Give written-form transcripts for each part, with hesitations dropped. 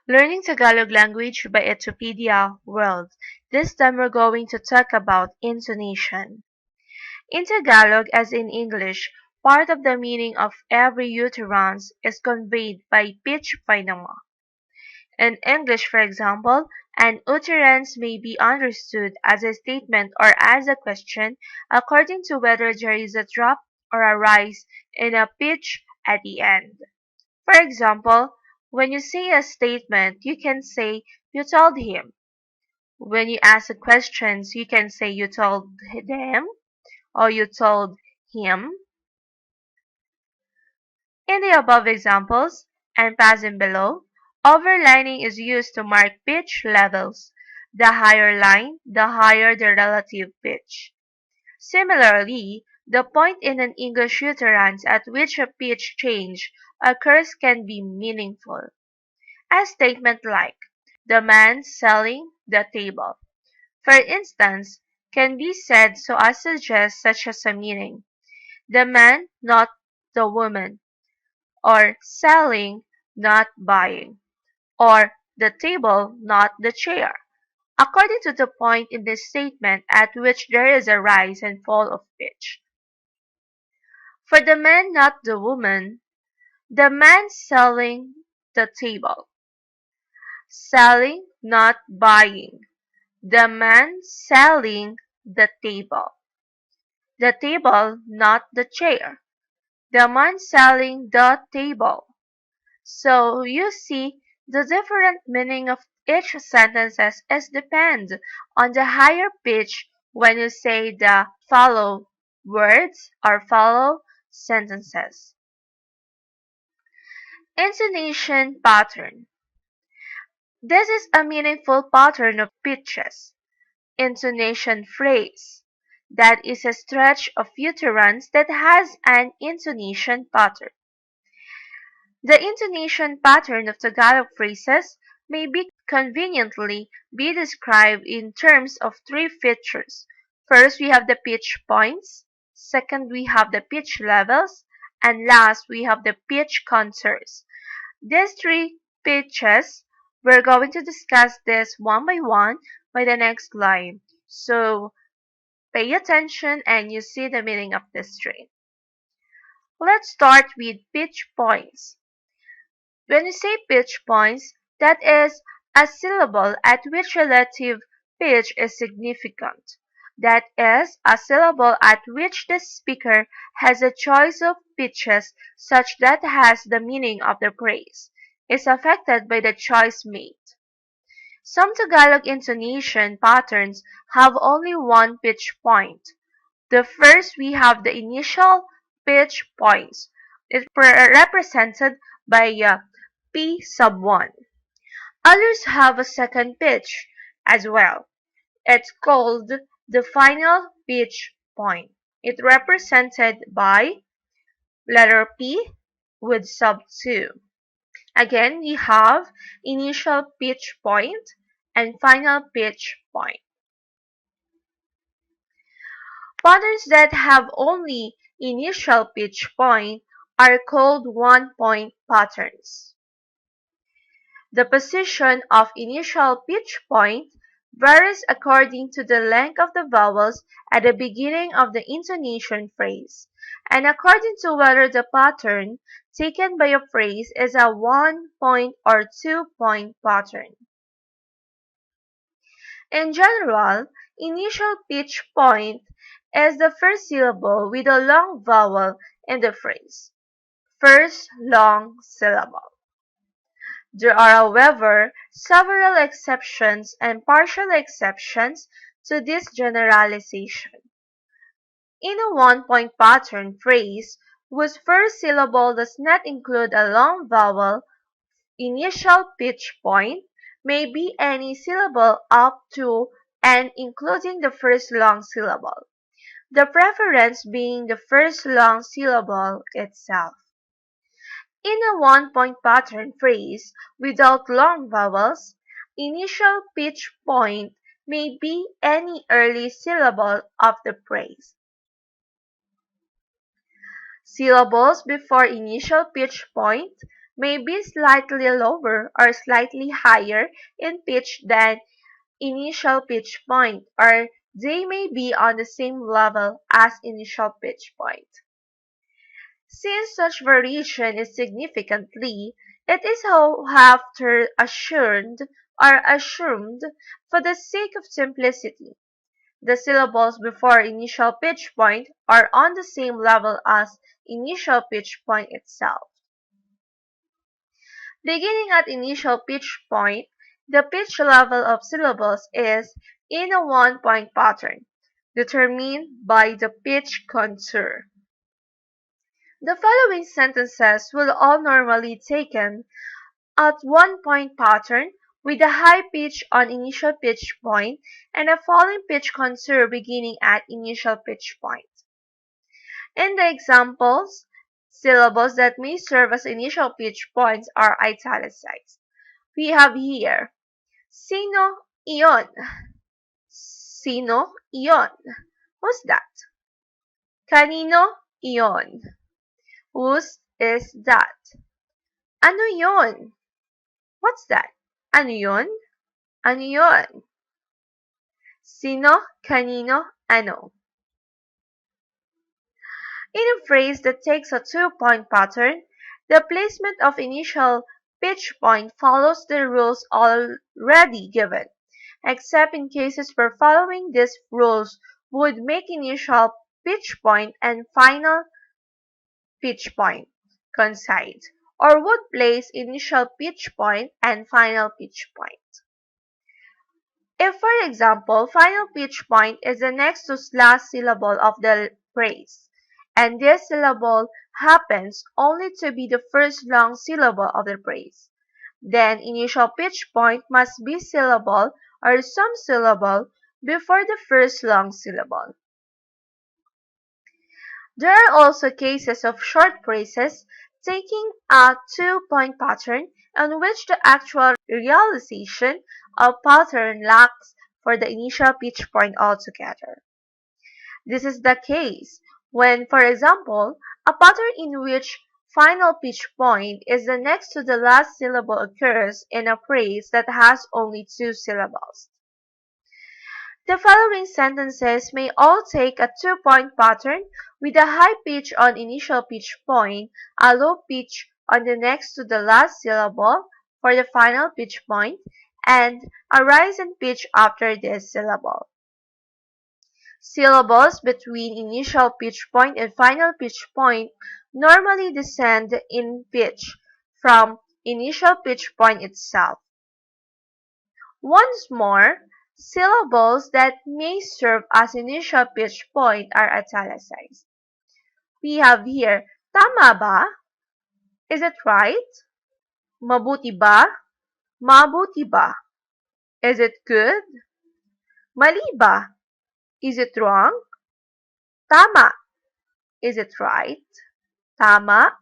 Learning Tagalog language by Edupedia World. This time we're going to talk about intonation. In Tagalog, as in English, part of the meaning of every utterance is conveyed by pitch phonema. In English, for example, an utterance may be understood as a statement or as a question according to whether there is a drop or a rise in a pitch at the end. For example, when you say a statement, you can say, "You told him." When you ask a questions, you can say, "You told them," or "You told him." In the above examples, and passing below, overlining is used to mark pitch levels. The higher line, the higher the relative pitch. Similarly, the point in an English utterance at which a pitch change occurs can be meaningful. A statement like, "The man selling the table," for instance, can be said so as to suggest such as a meaning, "The man, not the woman," or "selling, not buying," or "the table, not the chair," according to the point in the statement at which there is a rise and fall of pitch. For "the man, not the woman," "the man selling the table," "selling, not buying," "the man selling the table," "the table, not the chair," "the man selling the table." So you see, the different meaning of each sentences is depend on the higher pitch when you say the follow words or follow sentences. Intonation pattern. This is a meaningful pattern of pitches. Intonation phrase. That is a stretch of utterance that has an intonation pattern. The intonation pattern of Tagalog phrases may be conveniently be described in terms of three features. First, we have the pitch points. Second, we have the pitch levels. And last, we have the pitch contours. These three pitches, we're going to discuss this one by the next line. So pay attention and you see the meaning of this three. Let's start with pitch points. When you say pitch points, that is a syllable at which relative pitch is significant. That is a syllable at which the speaker has a choice of pitches such that has the meaning of the phrase is affected by the choice made. Some Tagalog intonation patterns have only one pitch point. The first, we have the initial pitch points. It's represented by P sub 1. Others have a second pitch as well. It's called the final pitch point. It's represented by letter P with sub 2. Again, we have initial pitch point and final pitch point. Patterns that have only initial pitch point are called one-point patterns. The position of initial pitch point varies according to the length of the vowels at the beginning of the intonation phrase, and according to whether the pattern taken by a phrase is a one-point or two-point pattern. In general, initial pitch point is the first syllable with a long vowel in the phrase. First long syllable. There are, however, several exceptions and partial exceptions to this generalization. In a one-point pattern phrase whose first syllable does not include a long vowel, initial pitch point may be any syllable up to and including the first long syllable, the preference being the first long syllable itself. In a one-point pattern phrase without long vowels, initial pitch point may be any early syllable of the phrase. Syllables before initial pitch point may be slightly lower or slightly higher in pitch than initial pitch point, or they may be on the same level as initial pitch point. Since such variation is significantly, it is however assumed for the sake of simplicity. The syllables before initial pitch point are on the same level as initial pitch point itself. Beginning at initial pitch point, the pitch level of syllables is in a one-point pattern, determined by the pitch contour. The following sentences will all normally taken at one-point pattern with a high pitch on initial pitch point and a falling pitch contour beginning at initial pitch point. In the examples, syllables that may serve as initial pitch points are italicized. We have here, sino iyon? Sino iyon? Who's that? Kanino iyon? Whose is that? Ano yon? What's that? Ano yun? Ano yun? Sino, kanino, ano. In a phrase that takes a two-point pattern, the placement of initial pitch point follows the rules already given, except in cases where following these rules would make initial pitch point and final pitch point coincide, or would place initial pitch point and final pitch point. If, for example, final pitch point is the next to last syllable of the phrase, and this syllable happens only to be the first long syllable of the phrase, then initial pitch point must be syllable or some syllable before the first long syllable. There are also cases of short phrases taking a two-point pattern in which the actual realization of pattern lacks for the initial pitch point altogether. This is the case when, for example, a pattern in which final pitch point is the next to the last syllable occurs in a phrase that has only two syllables. The following sentences may all take a two-point pattern with a high pitch on initial pitch point, a low pitch on the next to the last syllable for the final pitch point, and a rise in pitch after this syllable. Syllables between initial pitch point and final pitch point normally descend in pitch from initial pitch point itself. Once more, syllables that may serve as initial pitch point are italicized. We have here, tama ba? Is it right? Mabuti ba? Mabuti ba? Is it good? Mali ba? Is it wrong? Tama. Is it right? Tama.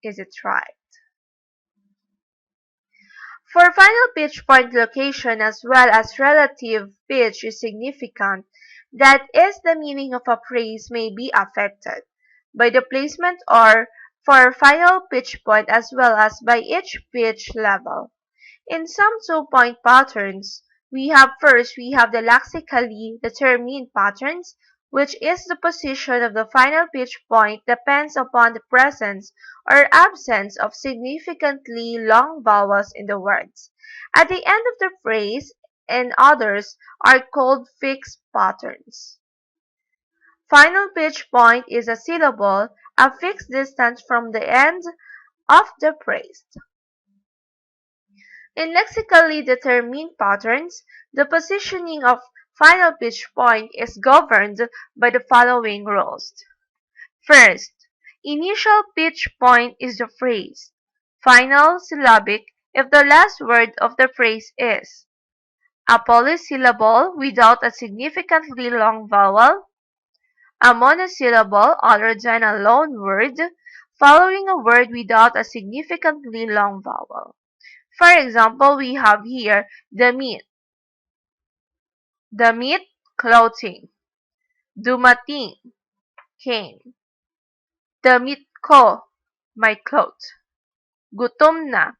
Is it right? For final pitch point location as well as relative pitch is significant, that is, the meaning of a phrase may be affected by the placement or for final pitch point as well as by each pitch level. In some two-point patterns, we have the lexically determined patterns, which is the position of the final pitch point depends upon the presence or absence of significantly long vowels in the words at the end of the phrase, and others are called fixed patterns. Final pitch point is a syllable a fixed distance from the end of the phrase. In lexically determined patterns, the positioning of final pitch point is governed by the following rules. First, initial pitch point is the phrase. Final syllabic if the last word of the phrase is a polysyllable without a significantly long vowel, a monosyllable other than a loan word, following a word without a significantly long vowel. For example, we have here damit, clothing, dumating, came, damit ko, my clothes. Gutom na,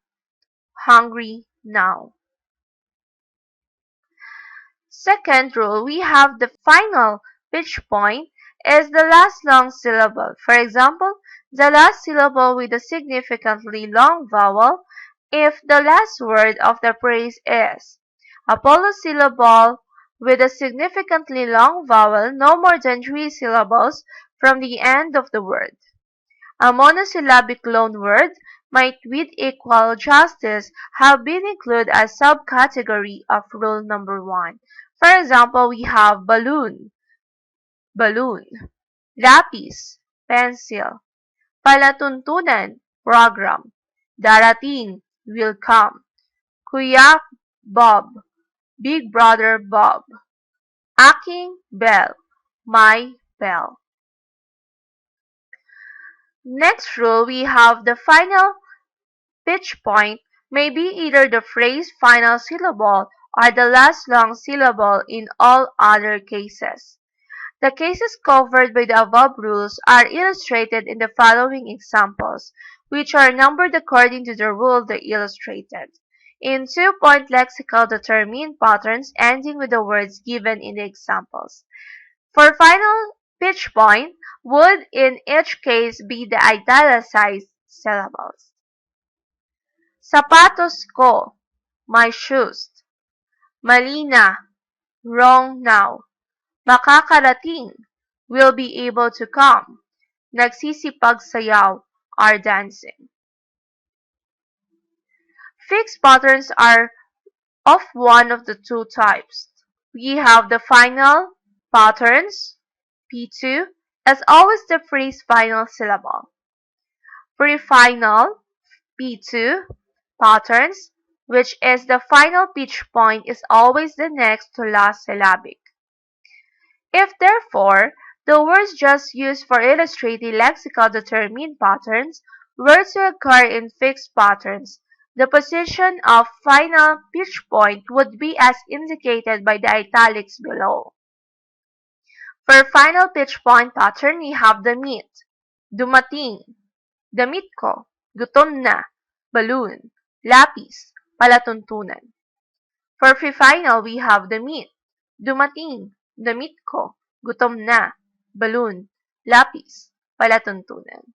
hungry now. Second rule, we have the final pitch point is the last long syllable. For example, the last syllable with a significantly long vowel if the last word of the phrase is a polysyllable with a significantly long vowel no more than 3 syllables from the end of the word. A monosyllabic loanword might with equal justice have been included as subcategory of rule number 1. For example, we have balloon, balloon, lapis, pencil, palatuntunan, program, darating, will come, kuya Bob, big brother Bob, aking bell, my bell. Next rule, we have the final pitch point may be either the phrase final syllable or the last long syllable in all other cases. The cases covered by the above rules are illustrated in the following examples, which are numbered according to the rule they illustrated. In 2-point lexical determine patterns ending with the words given in the examples. For final pitch point would in each case be the italicized syllables. Sapatos ko, my shoes. Mali na, wrong now. Makakarating, will be able to come. Nagsisipagsayaw, are dancing. Fixed patterns are of one of the two types. We have the final patterns, P2, as always the phrase final syllable. Pre-final, P2, patterns, which is the final pitch point is always the next to last syllabic. If therefore, the words just used for illustrating lexical determined patterns were to occur in fixed patterns, the position of final pitch point would be as indicated by the italics below. For final pitch point pattern, we have the meet, dumating, damit ko, gutom na, balloon, lapis, palatuntunan. For pre-final, we have the meet, dumating, damit ko, gutom na, balloon, lapis, palatuntunan.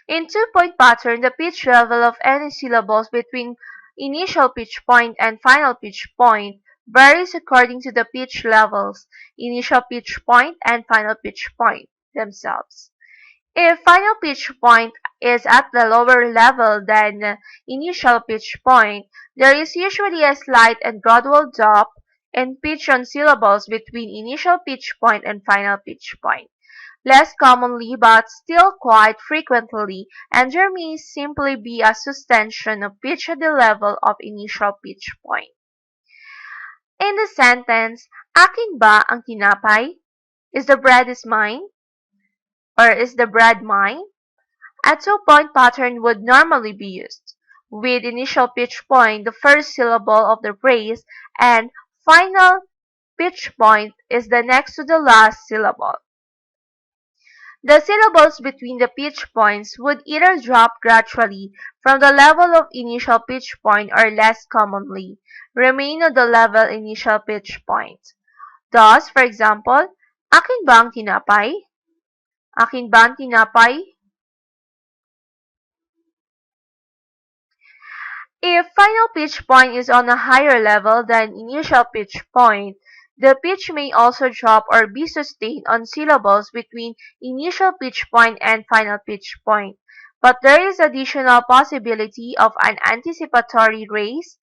In 2-point pattern, the pitch level of any syllables between initial pitch point and final pitch point varies according to the pitch levels, initial pitch point and final pitch point themselves. If final pitch point is at the lower level than initial pitch point, there is usually a slight and gradual drop in pitch on syllables between initial pitch point and final pitch point. Less commonly but still quite frequently, and there may simply be a sustention of pitch at the level of initial pitch point. In the sentence, akin ba ang tinapay? Is the bread is mine? Or is the bread mine? A 2-point pattern would normally be used, with initial pitch point the first syllable of the phrase and final pitch point is the next to the last syllable. The syllables between the pitch points would either drop gradually from the level of initial pitch point or less commonly, remain on the level initial pitch point. Thus, for example, akin ba ang tinapay? Akin ba ang tinapay? If final pitch point is on a higher level than initial pitch point, the pitch may also drop or be sustained on syllables between initial pitch point and final pitch point, but there is additional possibility of an anticipatory raise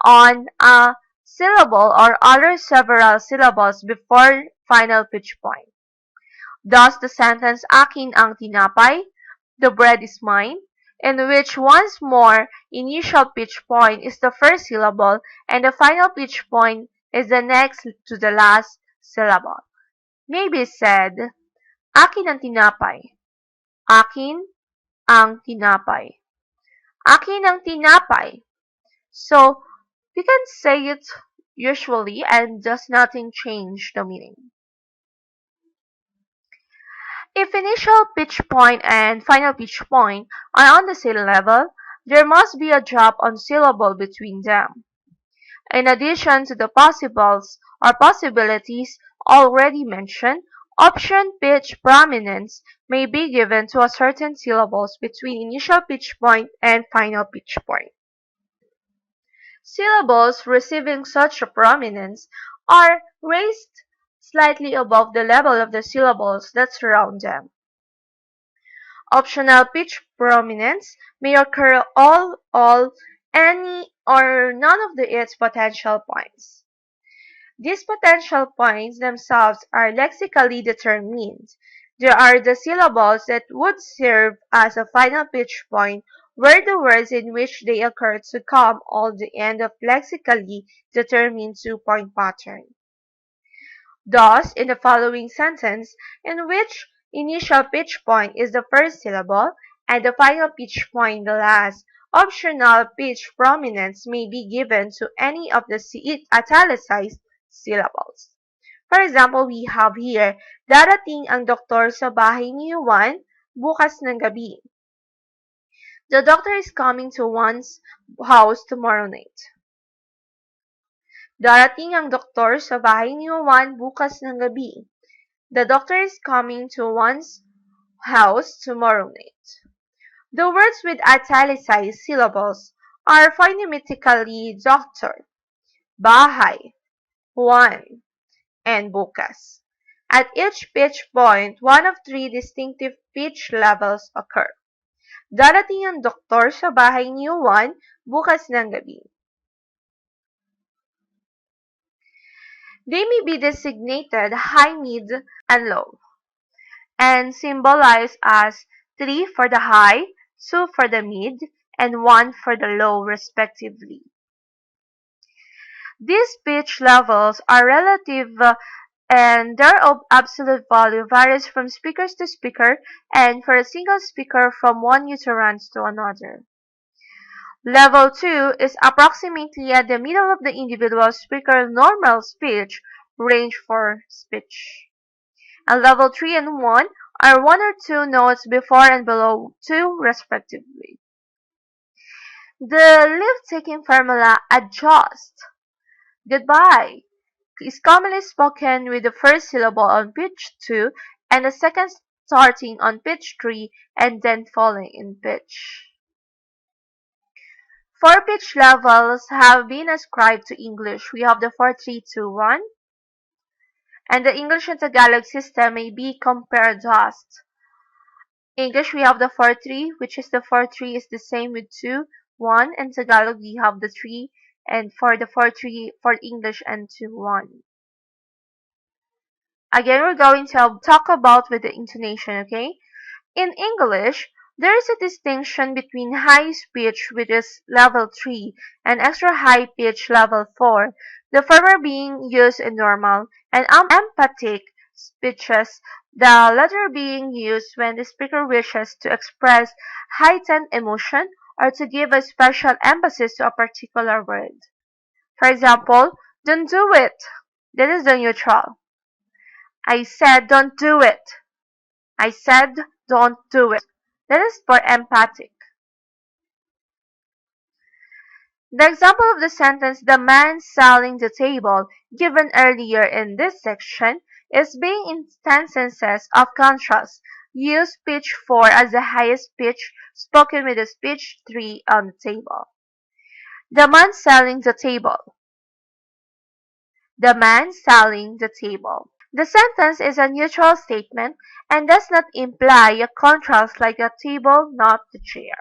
on a syllable or other several syllables before final pitch point. Thus, the sentence, akin ang tinapay, the bread is mine, in which once more initial pitch point is the first syllable and the final pitch point is the next to the last syllable, may be said, akin ang tinapay, akin ang tinapay, akin ang tinapay. So, we can say it usually and does nothing change the meaning. If initial pitch point and final pitch point are on the same level, there must be a drop on syllable between them. In addition to the possibles or possibilities already mentioned, option pitch prominence may be given to a certain syllables between initial pitch point and final pitch point. Syllables receiving such a prominence are raised slightly above the level of the syllables that surround them. Optional pitch prominence may occur all, any, or none of its potential points. These potential points themselves are lexically determined. There are the syllables that would serve as a final pitch point where the words in which they occur to come all the end of lexically determined two-point pattern. Thus, in the following sentence, in which initial pitch point is the first syllable and the final pitch point the last, optional pitch prominence may be given to any of the italicized syllables. For example, we have here, darating ang doktor sa bahay ni Juan bukas ng gabi. The doctor is coming to Juan's house tomorrow night. Darating ang doktor sa bahay ni Juan bukas ng gabi. The doctor is coming to Juan's house tomorrow night. The words with italicized syllables are phonetically doctor, bahay, Juan, and bukas. At each pitch point, one of three distinctive pitch levels occur. Darating ang doktor sa bahay ni Juan bukas ng gabi. They may be designated high, mid, and low, and symbolized as 3 for the high, 2 for the mid, and 1 for the low, respectively. These pitch levels are relative and their absolute value varies from speaker to speaker and for a single speaker from one utterance to another. Level 2 is approximately at the middle of the individual speaker's normal speech range for speech. And level 3 and 1 are 1 or 2 notes before and below 2 respectively. The leave-taking formula adjust, goodbye, is commonly spoken with the first syllable on pitch 2 and the second starting on pitch 3 and then falling in pitch. 4 pitch levels have been ascribed to English. We have the 4-3-2-1, and the English and Tagalog system may be compared thus. English, we have the 4-3, which is the 4-3 is the same with 2-1, and Tagalog, we have the 3, and for the 4-3 for English and 2-1. Again, we're going to talk about with the intonation, okay? In English, there is a distinction between high pitch, which is level 3, and extra high pitch level 4, the former being used in normal and emphatic speeches, the latter being used when the speaker wishes to express heightened emotion or to give a special emphasis to a particular word. For example, don't do it. That is the neutral. I said don't do it. I said don't do it. That is for emphatic. The example of the sentence, the man selling the table, given earlier in this section, is being instances of contrast. Use pitch 4 as the highest pitch, spoken with the pitch 3 on the table. The man selling the table. The man selling the table. The sentence is a neutral statement and does not imply a contrast like a table, not the chair.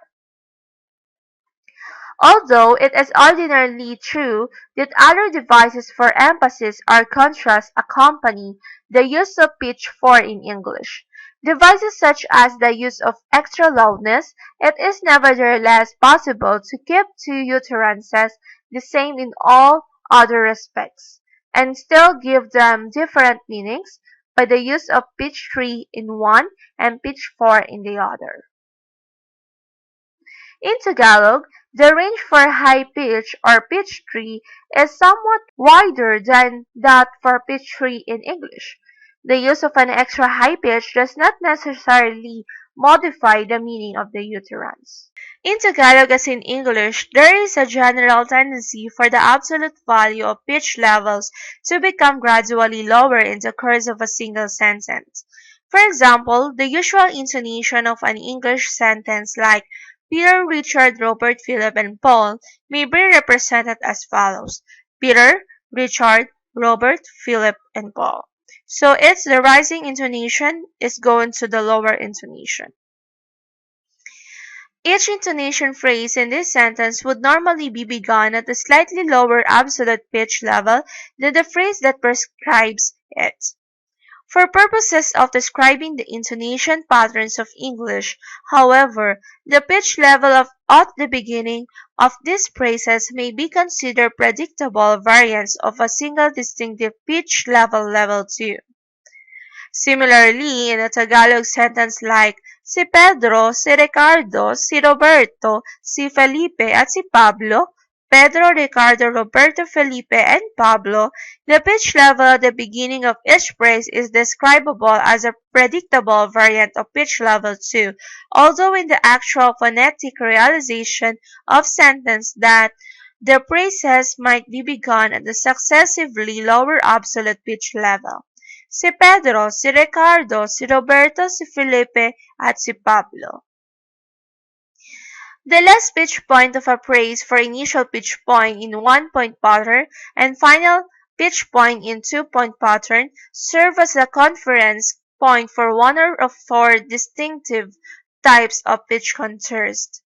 Although it is ordinarily true that other devices for emphasis or contrast accompany the use of pitch 4 in English, devices such as the use of extra loudness, it is nevertheless possible to keep two utterances the same in all other respects, and still give them different meanings by the use of pitch 3 in one and pitch 4 in the other. In Tagalog, the range for high pitch or pitch 3 is somewhat wider than that for pitch 3 in English. The use of an extra high pitch does not necessarily modify the meaning of the utterance. In Tagalog as in English, there is a general tendency for the absolute value of pitch levels to become gradually lower in the course of a single sentence. For example, the usual intonation of an English sentence like Peter, Richard, Robert, Philip, and Paul may be represented as follows: Peter, Richard, Robert, Philip, and Paul. So it's the rising intonation is going to the lower intonation. Each intonation phrase in this sentence would normally be begun at a slightly lower absolute pitch level than the phrase that prescribes it. For purposes of describing the intonation patterns of English, however, the pitch level at the beginning of these phrases may be considered predictable variants of a single distinctive pitch level, level 2. Similarly, in a Tagalog sentence like si Pedro, si Ricardo, si Roberto, si Felipe, at si Pablo, Pedro, Ricardo, Roberto, Felipe, and Pablo, the pitch level at the beginning of each phrase is describable as a predictable variant of pitch level 2, although in the actual phonetic realization of sentence that the phrases might be begun at a successively lower absolute pitch level. Si Pedro, si Ricardo, si Roberto, si Felipe, at si Pablo. The last pitch point of a phrase for initial pitch point in one-point pattern and final pitch point in two-point pattern serve as the conference point for one of four distinctive types of pitch contours.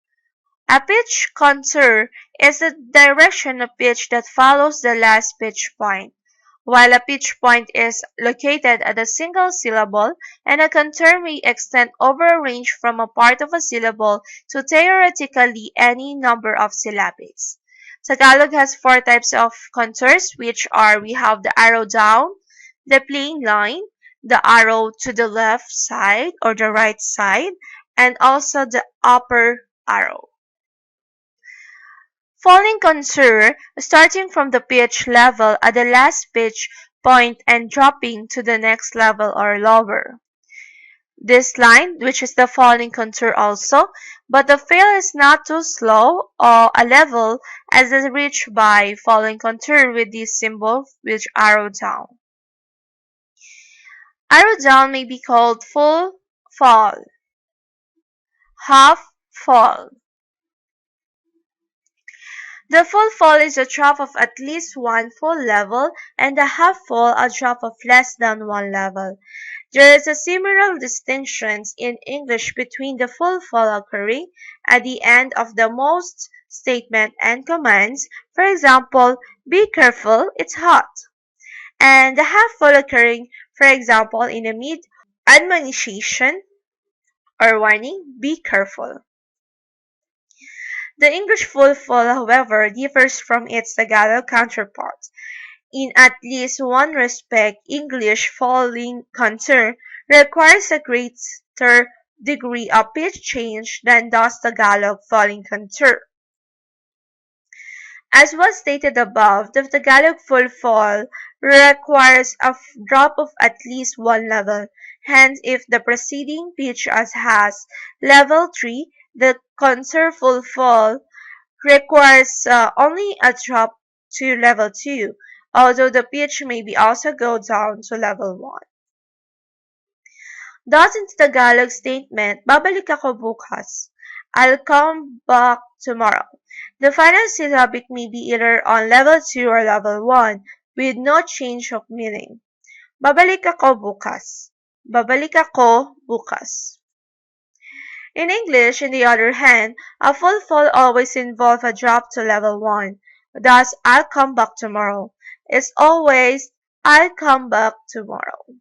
A pitch contour is the direction of pitch that follows the last pitch point, while a pitch point is located at a single syllable, and a contour may extend over a range from a part of a syllable to theoretically any number of syllables. Tagalog has four types of contours, which are we have the arrow down, the plain line, the arrow to the left side or the right side, and also the upper arrow. Falling contour, starting from the pitch level at the last pitch point and dropping to the next level or lower. This line, which is the falling contour also, but the fail is not too slow or a level as is reached by falling contour with this symbol which arrow down. Arrow down may be called full fall, half fall. The full fall is a drop of at least one full level, and the half fall a drop of less than one level. There is a similar distinction in English between the full fall occurring at the end of the most statement and commands, for example, be careful, it's hot, and the half fall occurring, for example, in a mid admonition or warning, be careful. The English full fall, however, differs from its Tagalog counterpart. In at least one respect, English falling contour requires a greater degree of pitch change than does Tagalog falling contour. As was stated above, the Tagalog full fall requires a drop of at least one level. Hence, if the preceding pitch has level 3, the contour full fall requires only a drop to level 2, although the pitch may be also go down to level 1. Thus, in the Tagalog statement, babalik ako bukas, I'll come back tomorrow, the final syllabic may be either on level 2 or level 1, with no change of meaning. Babalik ako bukas. Babalik ako bukas. In English, on the other hand, a full fall always involves a drop to level 1. Thus, I'll come back tomorrow. It's always, I'll come back tomorrow.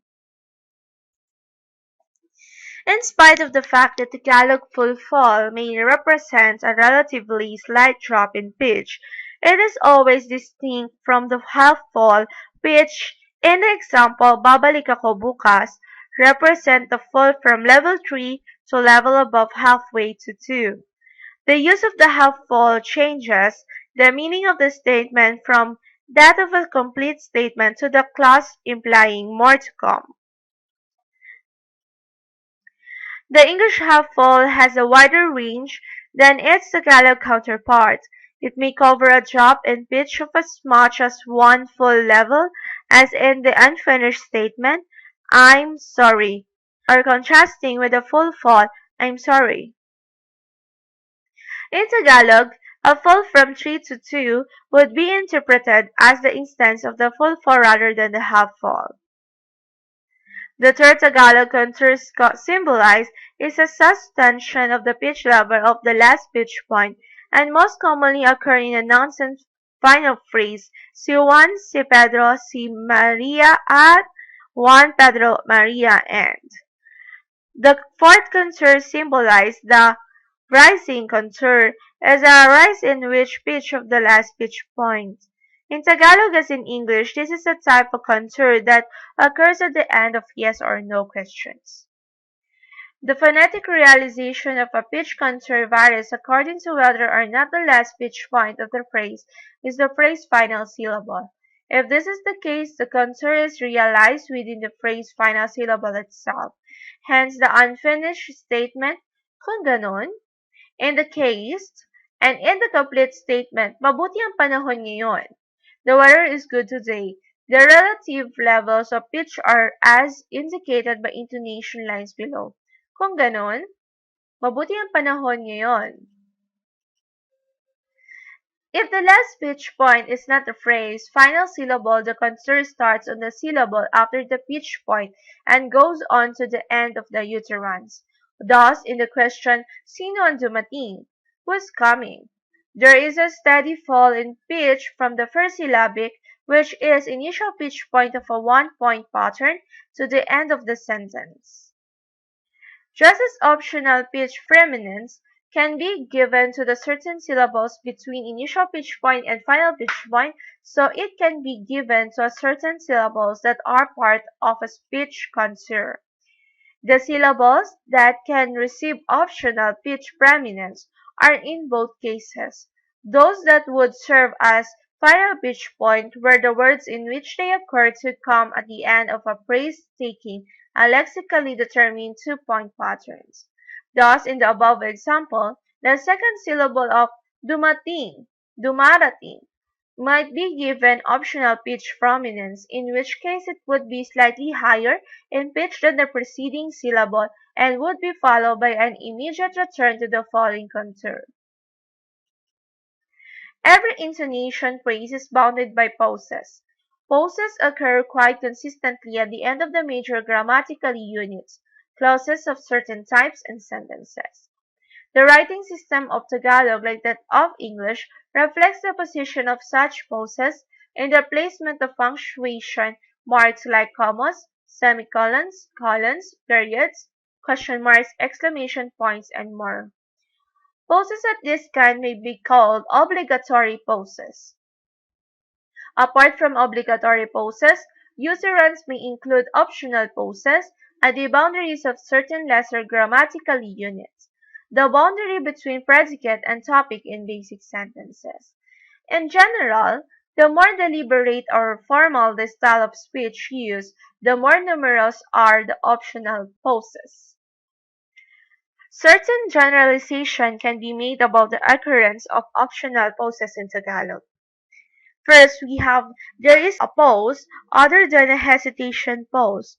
In spite of the fact that Tagalog full fall may represent a relatively slight drop in pitch, it is always distinct from the half fall, which, in the example, babalik ako bukas, represent the fall from level 3 to level above halfway to 2. The use of the half fall changes the meaning of the statement from that of a complete statement to the clause implying more to come. The English half-fall has a wider range than its Tagalog counterpart. It may cover a drop in pitch of as much as one full level, as in the unfinished statement, "I'm sorry," or contrasting with a full fall, "I'm sorry." In Tagalog, a fall from 3 to 2 would be interpreted as the instance of the full fall rather than the half fall. The third Tagalog contour symbolized is a sustention of the pitch level of the last pitch point and most commonly occur in a nonsense final phrase, si Juan, si Pedro, si Maria at Juan, Pedro, Maria and. The fourth contour symbolized the rising contour as a rise in which pitch of the last pitch point. In Tagalog as in English, this is a type of contour that occurs at the end of yes or no questions. The phonetic realization of a pitch contour varies according to whether or not the last pitch point of the phrase is the phrase final syllable. If this is the case, the contour is realized within the phrase final syllable itself. Hence, the unfinished statement, kung ganon, in the case, and in the complete statement, mabuti ang panahon ngayon. The weather is good today. The relative levels of pitch are as indicated by intonation lines below. Kung ganon, mabuti ang panahon ngayon. If the last pitch point is not the phrase final syllable, the contour starts on the syllable after the pitch point and goes on to the end of the utterance. Thus, in the question, sino ang dumating? Who is coming? There is a steady fall in pitch from the first syllabic, which is initial pitch point of a one-point pattern, to the end of the sentence. Just as optional pitch preeminence can be given to the certain syllables between initial pitch point and final pitch point, so it can be given to a certain syllables that are part of a speech contour. The syllables that can receive optional pitch preeminence are in both cases those that would serve as final pitch point where the words in which they occur to come at the end of a phrase taking a lexically determined two-point patterns. Thus, in the above example, the second syllable of dumating, dumarating, might be given optional pitch prominence, in which case it would be slightly higher in pitch than the preceding syllable and would be followed by an immediate return to the falling contour. Every intonation phrase is bounded by pauses. Pauses occur quite consistently at the end of the major grammatical units, clauses of certain types, and sentences. The writing system of Tagalog, like that of English, reflects the position of such pauses in the placement of punctuation marks like commas, semicolons, colons, periods, question marks, exclamation points, and more. Pauses of this kind may be called obligatory pauses. Apart from obligatory pauses, utterance may include optional pauses at the boundaries of certain lesser grammatical units, the boundary between predicate and topic in basic sentences. In general, the more deliberate or formal the style of speech used, the more numerous are the optional pauses. Certain generalization can be made about the occurrence of optional pauses in Tagalog. First, there is a pause other than a hesitation pause,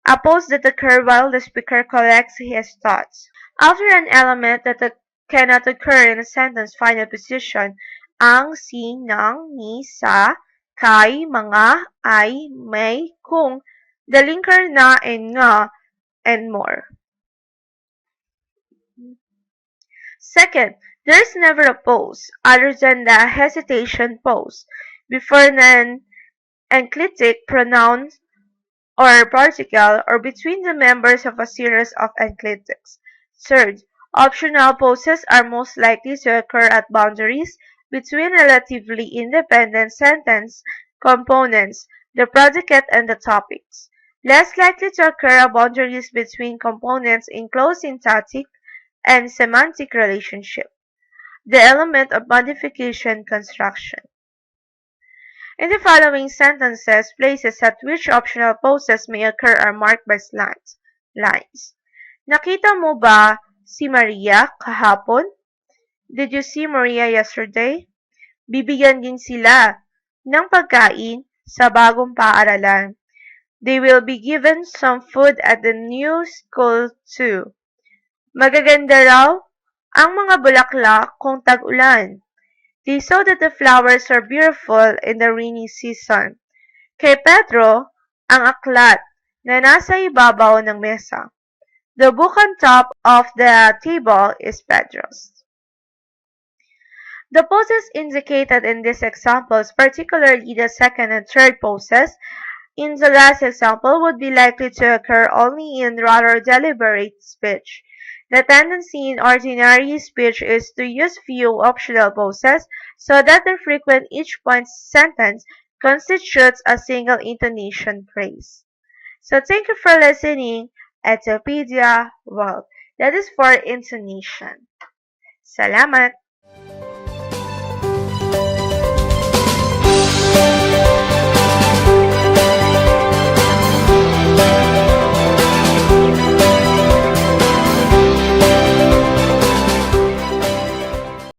a pause that occurs while the speaker collects his thoughts. After an element that cannot occur in a sentence final position, ang, si, nang, ni, sa, kay, mga, ay, may, kung, the linker na and nga, and more. Second, there is never a pause, other than the hesitation pause, before an enclitic pronoun or particle, or between the members of a series of enclitics. Third, optional pauses are most likely to occur at boundaries between relatively independent sentence components, the predicate and the topics. Less likely to occur at boundaries between components in close syntactic and semantic relationship, the element of modification construction. In the following sentences, places at which optional pauses may occur are marked by lines. Nakita mo ba si Maria kahapon? Did you see Maria yesterday? Bibigyan din sila ng pagkain sa bagong paaralan. They will be given some food at the new school too. Magaganda raw ang mga bulaklak kung tag-ulan. They saw that the flowers are beautiful in the rainy season. Kay Pedro, ang aklat na nasa ibabaw ng mesa. The book on top of the table is Pedro's. The poses indicated in these examples, particularly the second and third poses, in the last example would be likely to occur only in rather deliberate speech. The tendency in ordinary speech is to use few optional poses so that the frequent each point sentence constitutes a single intonation phrase. So thank you for listening. Edupedia, well, that is for intonation. Salamat!